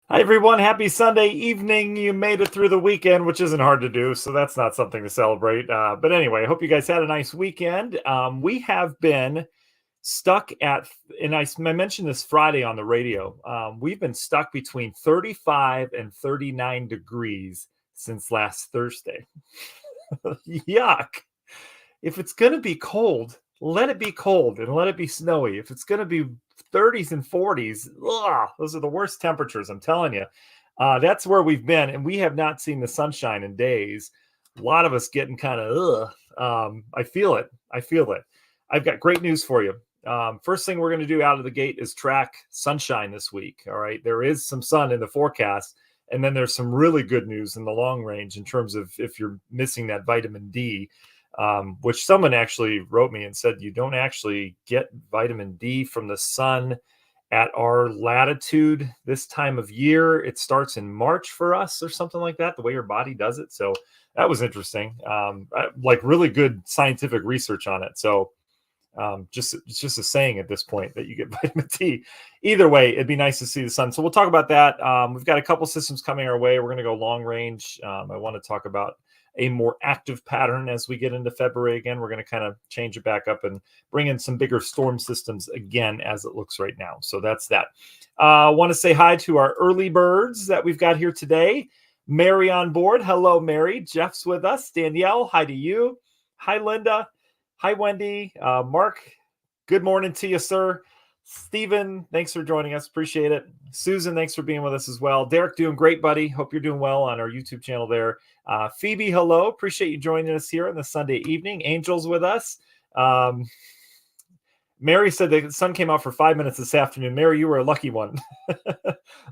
Hi, everyone. Happy Sunday evening. You made it through the weekend, which isn't hard to do, so that's not something to celebrate. But anyway, I hope you guys had a nice weekend. We have been stuck at, and I mentioned this Friday on the radio, we've been stuck between 35 and 39 degrees since last Thursday. Yuck. If it's going to be cold, let it be cold and let it be snowy. If it's going to be 30s and 40s, those are the worst temperatures, I'm telling you. That's where we've been, and we have not seen the sunshine in days. A lot of us getting kind of, I feel it. I feel it. I've got great news for you. First thing we're going to do out of the gate is track sunshine this week. All right. There is some sun in the forecast. And then there's some really good news in the long range in terms of if you're missing that vitamin D, which someone actually wrote me and said you don't actually get vitamin D from the sun at our latitude this time of year. It starts in March for us or something like that, the way your body does it. So that was interesting, like really good scientific research on it. So it's just a saying at this point that you get vitamin D. Either way, it'd be nice to see the sun. So we'll talk about that. We've got a couple systems coming our way. We're going to go long range. I want to talk about a more active pattern as we get into February again. We're going to kind of change it back up and bring in some bigger storm systems again as it looks right now. So that's that. I want to say hi to our early birds that we've got here today. Mary on board. Hello, Mary. Jeff's with us. Danielle, hi to you. Hi, Linda. Hi, Wendy. Mark, good morning to you, sir. Stephen, thanks for joining us. Appreciate it. Susan, thanks for being with us as well. Derek, doing great, buddy. Hope you're doing well on our YouTube channel there. Phoebe, hello. Appreciate you joining us here on the Sunday evening. Angel's with us. Mary said the sun came out for 5 minutes this afternoon. Mary, you were a lucky one.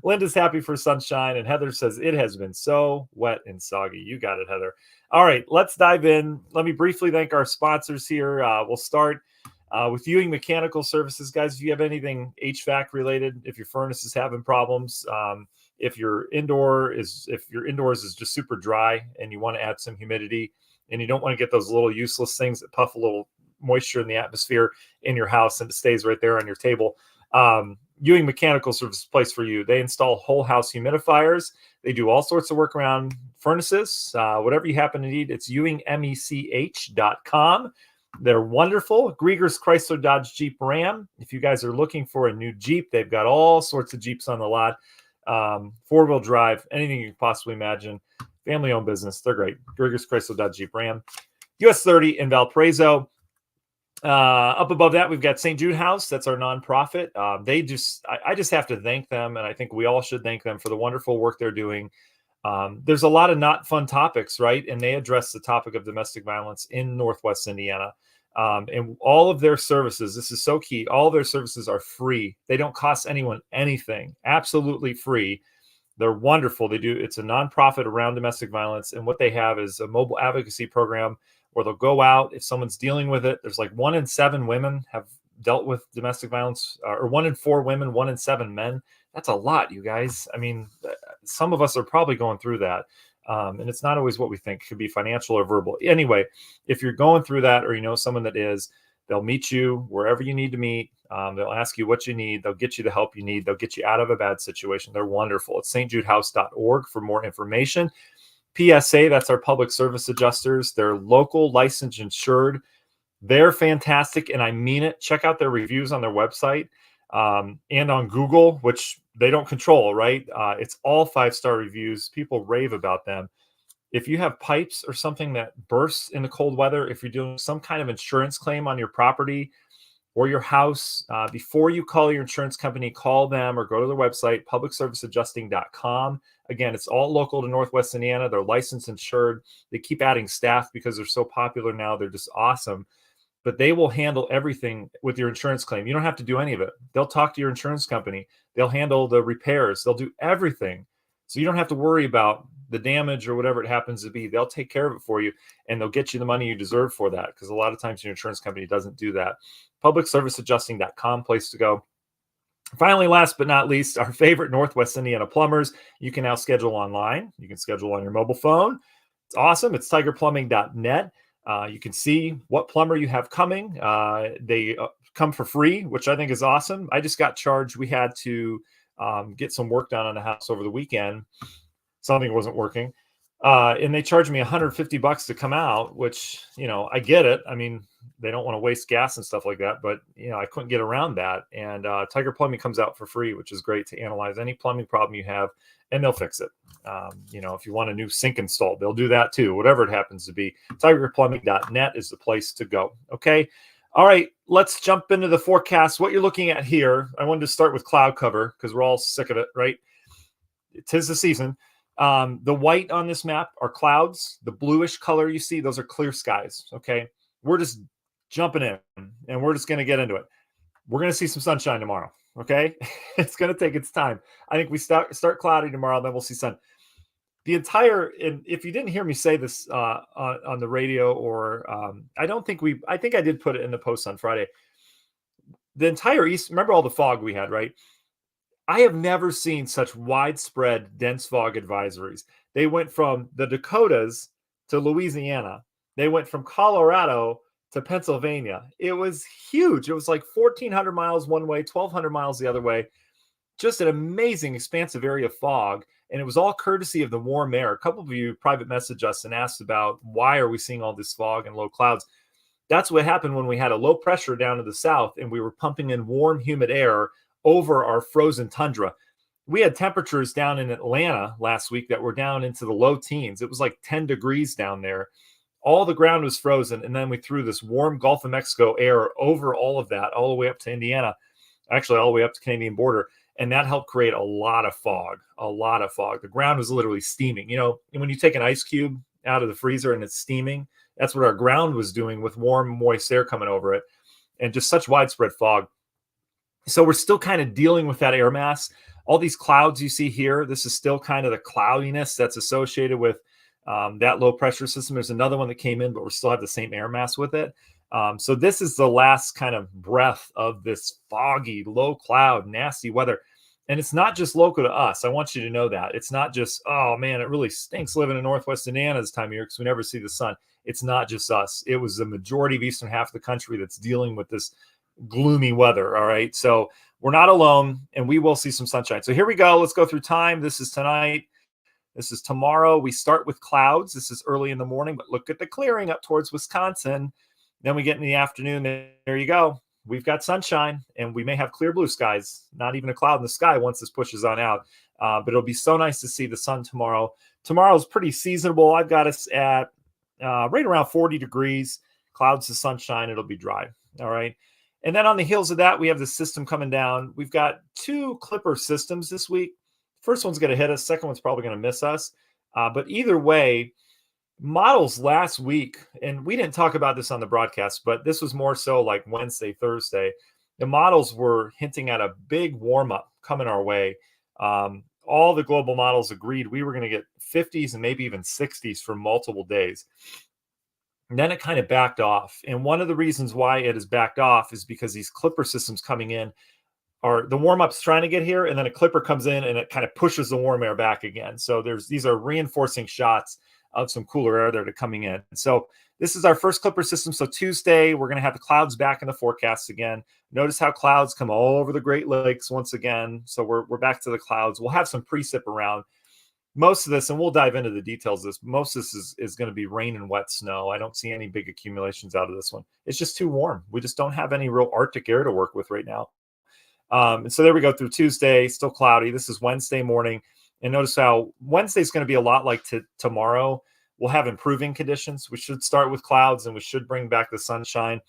Linda's happy for sunshine, and Heather says it has been so wet and soggy. You got it, Heather. All right, let's dive in. Let me briefly thank our sponsors here. We'll start with Ewing Mechanical Services, guys. If you have anything HVAC related, if your furnace is having problems, if your indoors is just super dry and you want to add some humidity, and you don't want to get those little useless things that puff a little moisture in the atmosphere in your house and it stays right there on your table, Ewing Mechanical Services place for you. They install whole house humidifiers. They do all sorts of work around furnaces, whatever you happen to need. It's ewingmech.com. They're wonderful. Grieger's Chrysler Dodge Jeep Ram. If you guys are looking for a new Jeep, they've got all sorts of Jeeps on the lot. Four-wheel drive, anything you can possibly imagine. Family-owned business. They're great. Grieger's Chrysler Dodge Jeep Ram. US 30 in Valparaiso. Up above that, we've got St. Jude House. That's our nonprofit. I just have to thank them, and I think we all should thank them for the wonderful work they're doing. There's a lot of not fun topics, right? And they address the topic of domestic violence in Northwest Indiana. And all of their services, this is so key, all of their services are free. They don't cost anyone anything, absolutely free. They're wonderful. It's a nonprofit around domestic violence. And what they have is a mobile advocacy program where they'll go out if someone's dealing with it. There's like 1 in 7 women have dealt with domestic violence, or 1 in 4 women, 1 in 7 men. That's a lot, you guys. I mean, some of us are probably going through that. And it's not always what we think. It could be financial or verbal. Anyway, if you're going through that, or you know someone that is, they'll meet you wherever you need to meet. They'll ask you what you need. They'll get you the help you need. They'll get you out of a bad situation. They're wonderful. It's stjudehouse.org for more information. PSA, that's our public service adjusters. They're local, licensed, insured. They're fantastic, and I mean it. Check out their reviews on their website and on Google, which they don't control, right? It's all 5-star reviews. People rave about them. If you have pipes or something that bursts in the cold weather, if you're doing some kind of insurance claim on your property or your house, before you call your insurance company, call them or go to their website, publicserviceadjusting.com. Again, it's all local to Northwest Indiana. They're licensed, insured. They keep adding staff because they're so popular now. They're just awesome. But they will handle everything with your insurance claim. You don't have to do any of it. They'll talk to your insurance company. They'll handle the repairs. They'll do everything. So you don't have to worry about the damage or whatever it happens to be. They'll take care of it for you, and they'll get you the money you deserve for that, because a lot of times your insurance company doesn't do that. Publicserviceadjusting.com, place to go. Finally, last but not least, our favorite Northwest Indiana plumbers. You can now schedule online. You can schedule on your mobile phone. It's awesome. It's tigerplumbing.net. You can see what plumber you have coming. They come for free, which I think is awesome. I just got charged. We had to get some work done on the house over the weekend. Something wasn't working. And they charged me $150 to come out, which, I get it. I mean, they don't want to waste gas and stuff like that, but I couldn't get around that. And Tiger Plumbing comes out for free, which is great to analyze any plumbing problem you have, and they'll fix it. If you want a new sink installed, they'll do that too, whatever it happens to be. TigerPlumbing.net is the place to go. Okay. All right, let's jump into the forecast. What you're looking at here, I wanted to start with cloud cover because we're all sick of it, right? 'Tis the season. The white on this map are clouds. The bluish color you see, those are clear skies. Okay. We're just jumping in and we're just going to get into it. We're going to see some sunshine tomorrow. Okay. It's going to take its time. I think we start cloudy tomorrow, then we'll see sun. And if you didn't hear me say this on the radio, or I think I did put it in the post on Friday. The entire East, remember all the fog we had, right? I have never seen such widespread dense fog advisories. They went from the Dakotas to Louisiana. They went from Colorado to Pennsylvania. It was huge. It was like 1,400 miles one way, 1,200 miles the other way. Just an amazing, expansive area of fog. And it was all courtesy of the warm air. A couple of you private messaged us and asked about why are we seeing all this fog and low clouds. That's what happened when we had a low pressure down to the south and we were pumping in warm, humid air over our frozen tundra. We had temperatures down in Atlanta last week that were down into the low teens. It was like 10 degrees down there. All the ground was frozen. And then we threw this warm Gulf of Mexico air over all of that, all the way up to Indiana, actually all the way up to Canadian border. And that helped create a lot of fog. The ground was literally steaming. When you take an ice cube out of the freezer and it's steaming, that's what our ground was doing with warm, moist air coming over it. And just such widespread fog. So we're still kind of dealing with that air mass. All these clouds you see here, this is still kind of the cloudiness that's associated with that low pressure system. There's another one that came in, but we still have the same air mass with it. So this is the last kind of breath of this foggy, low cloud, nasty weather. And it's not just local to us. I want you to know that. It's not just, oh man, it really stinks living in Northwest Indiana this time of year because we never see the sun. It's not just us. It was the majority of eastern half of the country that's dealing with this gloomy weather. All right. So we're not alone and we will see some sunshine. So here we go. Let's go through time. This is tonight. This is tomorrow. We start with clouds. This is early in the morning, but look at the clearing up towards Wisconsin. Then we get in the afternoon. There you go. We've got sunshine and we may have clear blue skies, not even a cloud in the sky once this pushes on out. But it'll be so nice to see the sun tomorrow. Tomorrow's pretty seasonable. I've got us at right around 40 degrees, clouds to sunshine. It'll be dry. All right. And then on the heels of that, we have the system coming down. We've got two Clipper systems this week. First one's going to hit us. Second one's probably going to miss us. But either way, models last week, and we didn't talk about this on the broadcast, but this was more so like Wednesday, Thursday. The models were hinting at a big warm-up coming our way. All the global models agreed we were going to get 50s and maybe even 60s for multiple days. And then it kind of backed off. And one of the reasons why it has backed off is because these Clipper systems coming in are the warm-up's trying to get here, and then a Clipper comes in and it kind of pushes the warm air back again. So these are reinforcing shots of some cooler air that are coming in. So this is our first Clipper system. So Tuesday, we're going to have the clouds back in the forecast again. Notice how clouds come all over the Great Lakes once again. So we're back to the clouds. We'll have some precip around. Most of this, and we'll dive into the details of this, most of this is going to be rain and wet snow. I don't see any big accumulations out of this one. It's just too warm. We just don't have any real Arctic air to work with right now. And so there we go through Tuesday, still cloudy. This is Wednesday morning. And notice how Wednesday is going to be a lot like tomorrow. We'll have improving conditions. We should start with clouds and we should bring back the sunshine.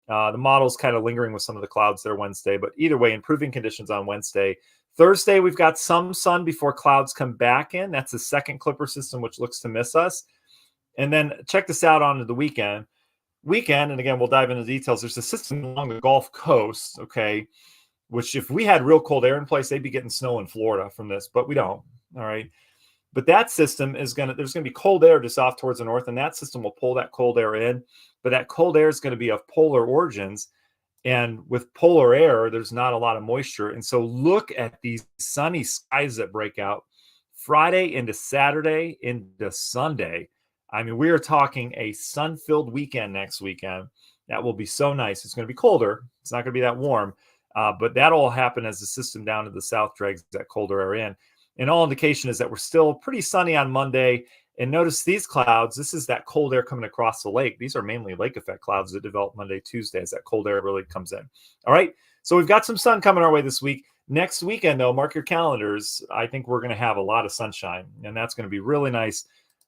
The model's kind of lingering with some of the clouds there Wednesday, but either way, improving conditions on Wednesday. Thursday, we've got some sun before clouds come back in. That's the second Clipper system, which looks to miss us. And then check this out on the weekend. And again, we'll dive into details. There's a system along the Gulf Coast, okay, which if we had real cold air in place, they'd be getting snow in Florida from this, but we don't. All right. But that system there's going to be cold air just off towards the north, and that system will pull that cold air in. But that cold air is going to be of polar origins. And with polar air, there's not a lot of moisture. And so look at these sunny skies that break out Friday into Saturday into Sunday. I mean, we are talking a sun-filled weekend next weekend. That will be so nice. It's going to be colder. It's not going to be that warm. But that all happened as the system down to the south drags that colder air in. And all indication is that we're still pretty sunny on Monday. And notice these clouds, this is that cold air coming across the lake. These are mainly lake effect clouds that develop Monday, Tuesday as that cold air really comes in. All right, so we've got some sun coming our way this week. Next weekend, though, mark your calendars. I think we're going to have a lot of sunshine, and that's going to be really nice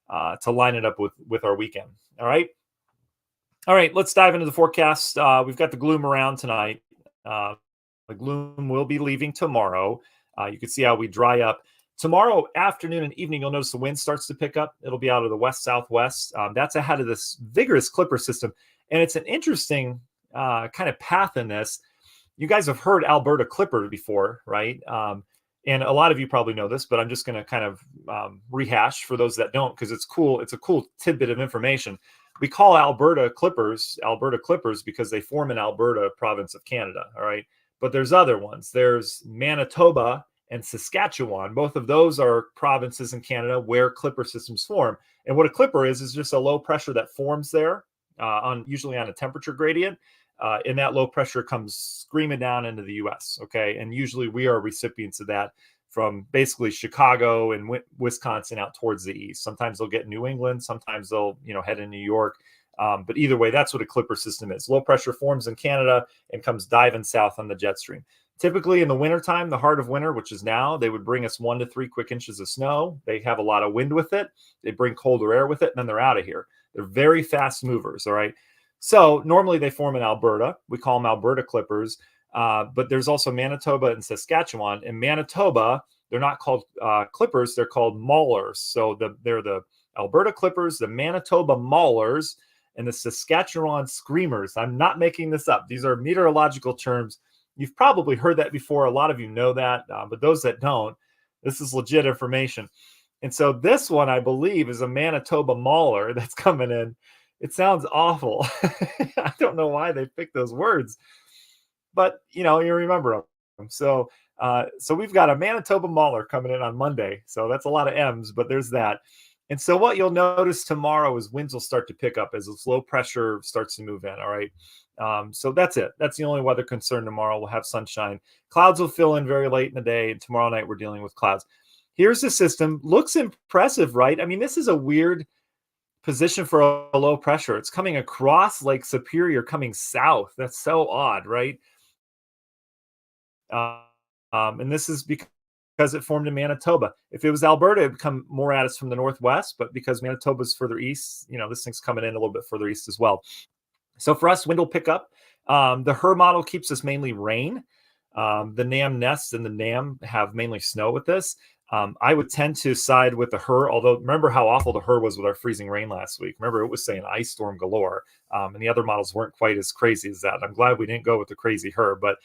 to line it up with our weekend. All right, let's dive into the forecast. We've got the gloom around tonight. The gloom will be leaving tomorrow. You can see how we dry up. Tomorrow afternoon and evening, you'll notice the wind starts to pick up. It'll be out of the west-southwest. That's ahead of this vigorous Clipper system. And it's an interesting kind of path in this. You guys have heard Alberta Clipper before, right? And a lot of you probably know this, but I'm just going to kind of rehash for those that don't, because it's cool. It's a cool tidbit of information. We call Alberta Clippers because they form in Alberta province of Canada, all right? But there's other ones. There's Manitoba and Saskatchewan. Both of those are provinces in Canada where Clipper systems form. And what a Clipper is just a low pressure that forms there, usually on a temperature gradient. And that low pressure comes screaming down into the U.S., okay? And usually we are recipients of that from basically Chicago and Wisconsin out towards the east. Sometimes they'll get New England. Sometimes they'll, head in New York. But either way, that's what a Clipper system is. Low pressure forms in Canada and comes diving south on the jet stream. Typically in the wintertime, the heart of winter, which is now, they would bring us 1 to 3 quick inches of snow. They have a lot of wind with it. They bring colder air with it, and then they're out of here. They're very fast movers, all right? So normally they form in Alberta. We call them Alberta Clippers. But there's also Manitoba and Saskatchewan. In Manitoba, they're not called Clippers. They're called Maulers. So they're the Alberta Clippers, the Manitoba Maulers, and the Saskatchewan Screamers. I'm not making this up. These are meteorological terms. You've probably heard that before. A lot of you know that, but those that don't, this is legit information. And so this one, I believe, is a Manitoba Mauler that's coming in. It sounds awful. I don't know why they picked those words, but you remember them. So we've got a Manitoba Mauler coming in on Monday. So that's a lot of M's, but there's that. And so what you'll notice tomorrow is winds will start to pick up as this low pressure starts to move in. All right. So that's it. That's the only weather concern tomorrow. We'll have sunshine. Clouds will fill in very late in the day. And tomorrow night, we're dealing with clouds. Here's the system. Looks impressive, right? I mean, this is a weird position for a low pressure. It's coming across Lake Superior, coming south. That's so odd, right? And this is because it formed in Manitoba. If it was Alberta, it would come more at us from the northwest, but because Manitoba's further east, this thing's coming in a little bit further east as well. So for us, wind will pick up. The HRRR model keeps us mainly rain. The NAM nests and the NAM have mainly snow with this. I would tend to side with the HRRR, although remember how awful the HRRR was with our freezing rain last week. Remember, it was saying ice storm galore, and the other models weren't quite as crazy as that. I'm glad we didn't go with the crazy HRRR, but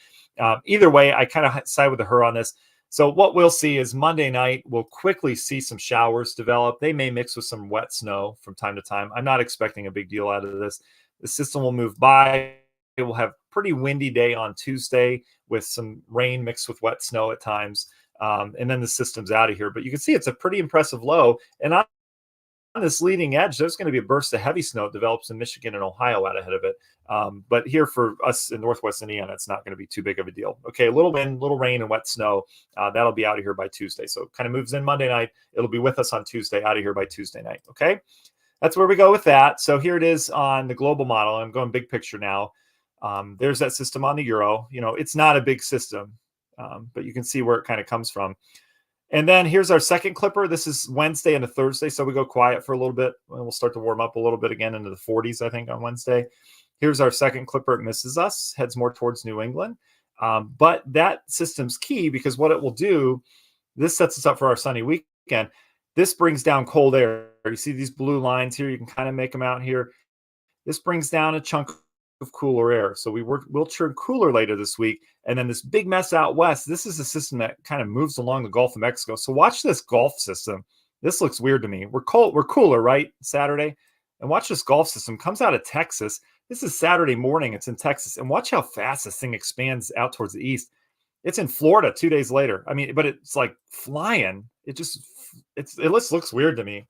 either way, I kind of side with the HRRR on this. So what we'll see is Monday night, we'll quickly see some showers develop. They may mix with some wet snow from time to time. I'm not expecting a big deal out of this. The system will move by. It will have pretty windy day on Tuesday with some rain mixed with wet snow at times. And then the system's out of here. But you can see it's a pretty impressive low. And on this leading edge, there's going to be a burst of heavy snow that develops in Michigan and Ohio out ahead of it. But here for us in Northwest Indiana, it's not going to be too big of a deal. Okay, a little wind, little rain, and wet snow. That'll be out of here by Tuesday. So it kind of moves in Monday night. It'll be with us on Tuesday, out of here by Tuesday night. Okay, that's where we go with that. So here it is on the global model. I'm going big picture now. There's that system on the Euro. It's not a big system, but you can see where it kind of comes from. And then here's our second clipper. This is Wednesday and a Thursday, so we go quiet for a little bit, and we'll start to warm up a little bit again into the 40s, I think, on Wednesday. Here's our second clipper. It misses us, heads more towards New England. But that system's key because what it will do, this sets us up for our sunny weekend. This brings down cold air. You see these blue lines here? You can kind of make them out here. This brings down a chunk of cooler air. So we'll turn cooler later this week. And then this big mess out west, this is a system that kind of moves along the Gulf of Mexico. So watch this Gulf system. This looks weird to me. We're cooler, right? Saturday. And watch this Gulf system comes out of Texas. This is Saturday morning. It's in Texas. And watch how fast this thing expands out towards the east. It's in Florida 2 days later. I mean, but it's like flying. It just looks weird to me.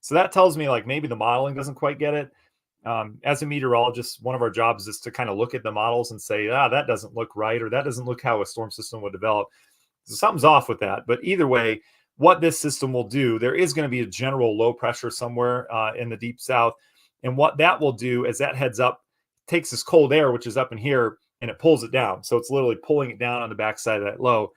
So that tells me like maybe the modeling doesn't quite get it. As a meteorologist, one of our jobs is to kind of look at the models and say, that doesn't look right, or that doesn't look how a storm system would develop. So something's off with that. But either way, what this system will do, there is going to be a general low pressure somewhere in the deep south. And what that will do is that heads up, takes this cold air, which is up in here, and it pulls it down. So it's literally pulling it down on the backside of that low.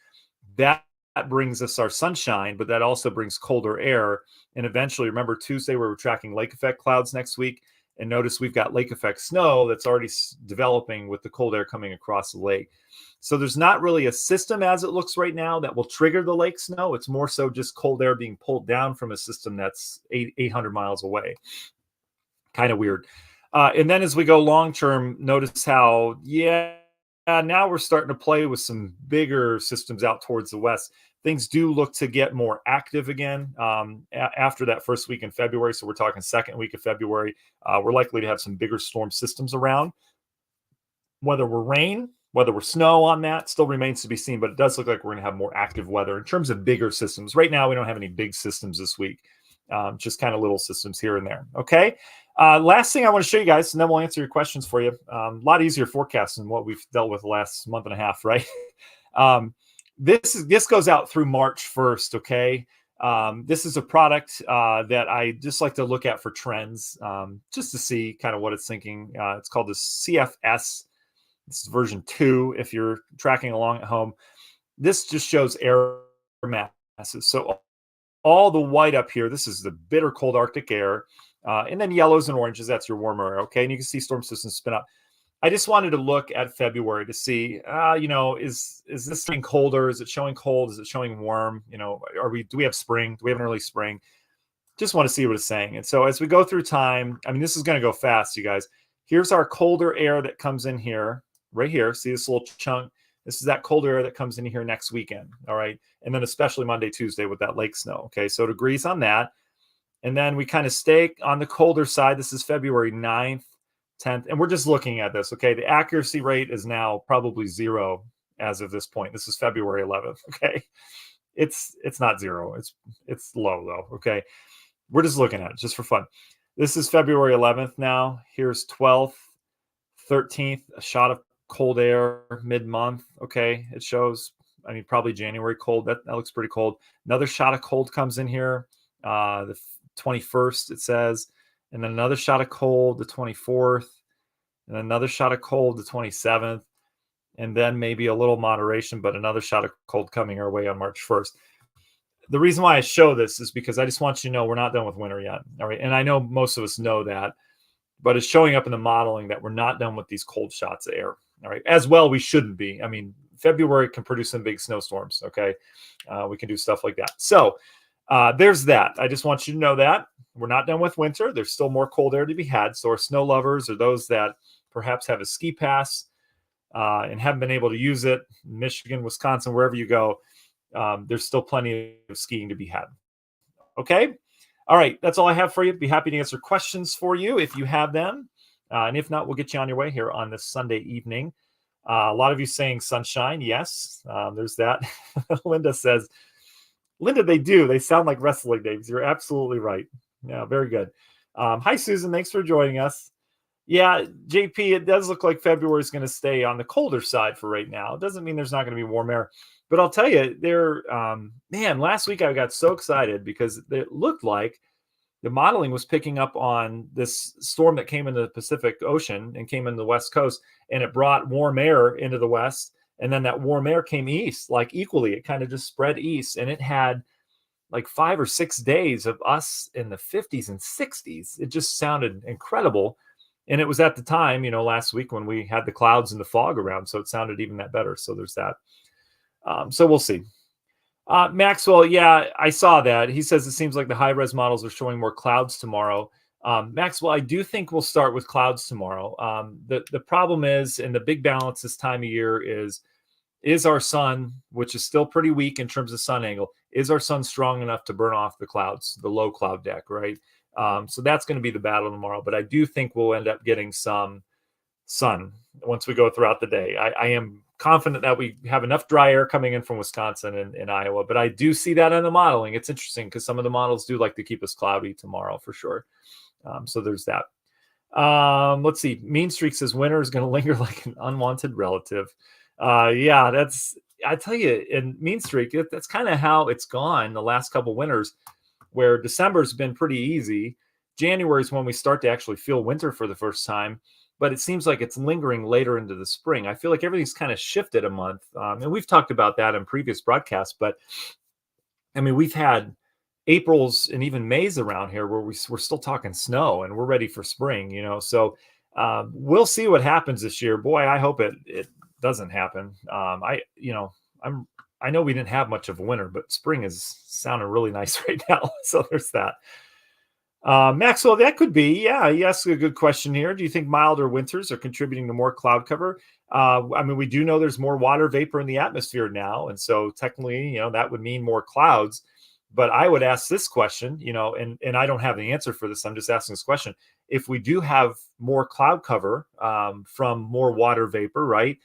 That brings us our sunshine, but that also brings colder air. And eventually, remember Tuesday, we're tracking lake effect clouds next week. And notice we've got lake effect snow that's already developing with the cold air coming across the lake. So there's not really a system as it looks right now that will trigger the lake snow. It's more so just cold air being pulled down from a system that's 800 miles away. Kind of weird. And then as we go long term, notice how, now we're starting to play with some bigger systems out towards the west. Things do look to get more active again after that first week in February. So we're talking second week of February. We're likely to have some bigger storm systems around. Whether we're rain, whether we're snow on that still remains to be seen, but it does look like we're going to have more active weather in terms of bigger systems. Right now, we don't have any big systems this week, just kind of little systems here and there. Okay. Last thing I want to show you guys, and then we'll answer your questions for you. A lot easier forecast than what we've dealt with the last month and a half, right? This goes out through March 1st, okay? This is a product that I just like to look at for trends, just to see kind of what it's thinking. It's called the CFS. This is version 2 if you're tracking along at home. This just shows air masses. So all the white up here, this is the bitter cold Arctic air. And then yellows and oranges, that's your warmer air, okay? And you can see storm systems spin up. I just wanted to look at February to see, is this thing colder? Is it showing cold? Is it showing warm? Do we have spring? Do we have an early spring? Just want to see what it's saying. And so as we go through time, I mean, this is going to go fast, you guys. Here's our colder air that comes in here, right here. See this little chunk? This is that colder air that comes in here next weekend, all right? And then especially Monday, Tuesday with that lake snow, okay? So it agrees on that. And then we kind of stay on the colder side. This is February 9th, 10th. And we're just looking at this, okay? The accuracy rate is now probably 0 as of this point. This is February 11th, okay? It's not 0. It's low, though, okay? We're just looking at it just for fun. This is February 11th now. Here's 12th, 13th, a shot of cold air mid-month, okay? It shows, probably January cold. That looks pretty cold. Another shot of cold comes in here. The 21st, it says, and then another shot of cold the 24th, and another shot of cold the 27th, and then maybe a little moderation, but another shot of cold coming our way on March 1st. The reason why I show this is because I just want you to know we're not done with winter yet. All right. And I know most of us know that, but it's showing up in the modeling that we're not done with these cold shots of air. All right. As well, we shouldn't be. February can produce some big snowstorms. Okay. We can do stuff like that. So, there's that. I just want you to know that we're not done with winter. There's still more cold air to be had. So our snow lovers or those that perhaps have a ski pass and haven't been able to use it, Michigan, Wisconsin, wherever you go, there's still plenty of skiing to be had. Okay. All right. That's all I have for you. Be happy to answer questions for you if you have them. And if not, we'll get you on your way here on this Sunday evening. A lot of you saying sunshine. Yes, there's that. Linda says, they do. They sound like wrestling names. You're absolutely right. Yeah, very good. Hi, Susan. Thanks for joining us. Yeah, JP, it does look like February is going to stay on the colder side for right now. It doesn't mean there's not going to be warm air. But I'll tell you, last week I got so excited because it looked like the modeling was picking up on this storm that came into the Pacific Ocean and came in the West Coast, and it brought warm air into the West. And then that warm air came east, like equally. It kind of just spread east, and it had like 5 or 6 days of us in the 50s and 60s. It just sounded incredible. And it was at the time, last week when we had the clouds and the fog around. So it sounded even that better. So there's that. So we'll see. Maxwell, yeah, I saw that. He says it seems like the high-res models are showing more clouds tomorrow. Maxwell, I do think we'll start with clouds tomorrow. The problem is, and the big balance this time of year is our sun, which is still pretty weak in terms of sun angle, is our sun strong enough to burn off the clouds, the low cloud deck, right? So that's going to be the battle tomorrow. But I do think we'll end up getting some sun once we go throughout the day. I am confident that we have enough dry air coming in from Wisconsin and Iowa, but I do see that in the modeling. It's interesting because some of the models do like to keep us cloudy tomorrow for sure. So there's that. Let's see. Mean Streak says winter is going to linger like an unwanted relative. Yeah, I tell you, in Mean Streak, that's kind of how it's gone the last couple winters, where December's been pretty easy. January is when we start to actually feel winter for the first time, but it seems like it's lingering later into the spring. I feel like everything's kind of shifted a month. And we've talked about that in previous broadcasts, but I mean, we've had Aprils and even Mays around here where we're still talking snow and we're ready for spring, So we'll see what happens this year. Boy, I hope it doesn't happen. I know we didn't have much of a winter, but spring is sounding really nice right now. So there's that. Maxwell, that could be. Yeah, you asked a good question here. Do you think milder winters are contributing to more cloud cover? I mean, we do know there's more water vapor in the atmosphere now. And so technically, that would mean more clouds. But I would ask this question, and I don't have the answer for this. I'm just asking this question. If we do have more cloud cover from more water vapor, right?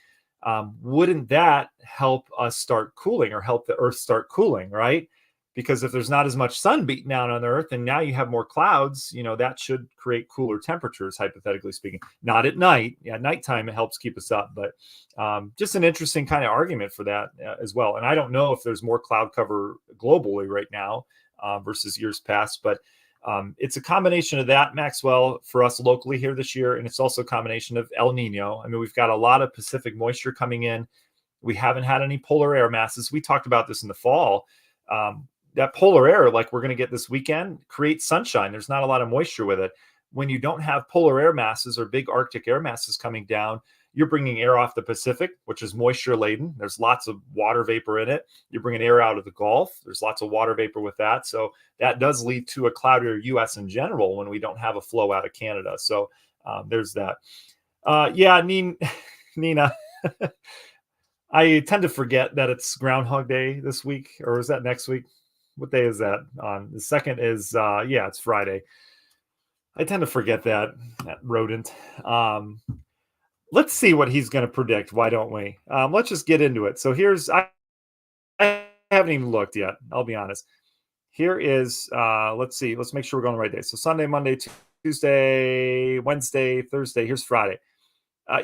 Wouldn't that help us start cooling or help the Earth start cooling, right? Because if there's not as much sun beating down on Earth and now you have more clouds, that should create cooler temperatures, hypothetically speaking. Not at night. At nighttime, it helps keep us up. But just an interesting kind of argument for that as well. And I don't know if there's more cloud cover globally right now versus years past. But it's a combination of that, Maxwell, for us locally here this year. And it's also a combination of El Nino. I mean, we've got a lot of Pacific moisture coming in. We haven't had any polar air masses. We talked about this in the fall. That polar air, like we're going to get this weekend, creates sunshine. There's not a lot of moisture with it. When you don't have polar air masses or big Arctic air masses coming down, you're bringing air off the Pacific, which is moisture laden. There's lots of water vapor in it. You're bringing air out of the Gulf. There's lots of water vapor with that. So that does lead to a cloudier U.S. in general when we don't have a flow out of Canada. So there's that. Yeah, Nina, I tend to forget that it's Groundhog Day this week, or is that next week? What day is that on? The second is, it's Friday. I tend to forget that rodent. Let's see what he's going to predict. Why don't we? Let's just get into it. So I haven't even looked yet. I'll be honest. Here is, let's see. Let's make sure we're going the right day. So Sunday, Monday, Tuesday, Wednesday, Thursday. Here's Friday.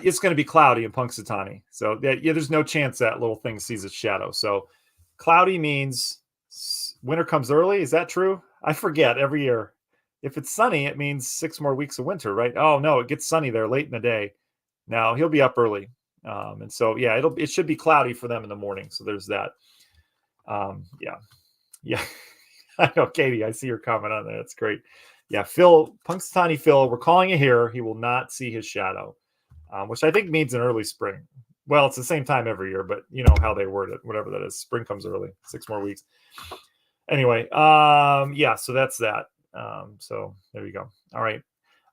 It's going to be cloudy in Punxsutawney. So there's no chance that little thing sees its shadow. So cloudy means winter comes early. Is that true? I forget every year. If it's sunny, it means 6 more weeks of winter, right? Oh no, it gets sunny there late in the day. Now he'll be up early. And so, it should be cloudy for them in the morning. So there's that. Yeah. I know, Katie, I see your comment on that. That's great. Yeah. Punxsutawney Phil, we're calling it here. He will not see his shadow, which I think means in early spring. Well, it's the same time every year, but you know how they word it, whatever that is. Spring comes early, 6 more weeks. Anyway, so that's that. So there you go. All right.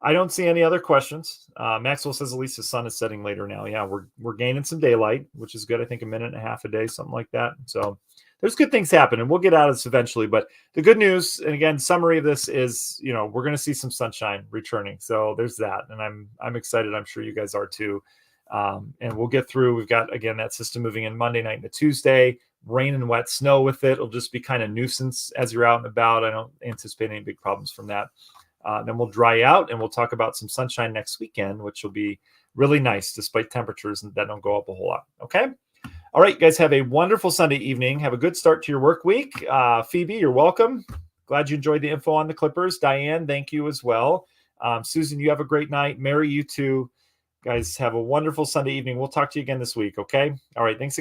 I don't see any other questions. Maxwell says at least the sun is setting later now. Yeah, we're gaining some daylight, which is good. I think a minute and a half a day, something like that. So there's good things happening. We'll get out of this eventually. But the good news, and again, summary of this is, we're going to see some sunshine returning. So there's that. And I'm excited. I'm sure you guys are too. And we'll get through. We've got, again, that system moving in Monday night into Tuesday, rain and wet snow with it. It'll just be kind of nuisance as you're out and about. I don't anticipate any big problems from that. Then we'll dry out and we'll talk about some sunshine next weekend, which will be really nice despite temperatures that don't go up a whole lot. Okay. All right, guys, have a wonderful Sunday evening. Have a good start to your work week. Phoebe, you're welcome. Glad you enjoyed the info on the Clippers. Diane, thank you as well. Susan, you have a great night. Mary, you too. Guys, have a wonderful Sunday evening. We'll talk to you again this week. Okay. All right. Thanks again.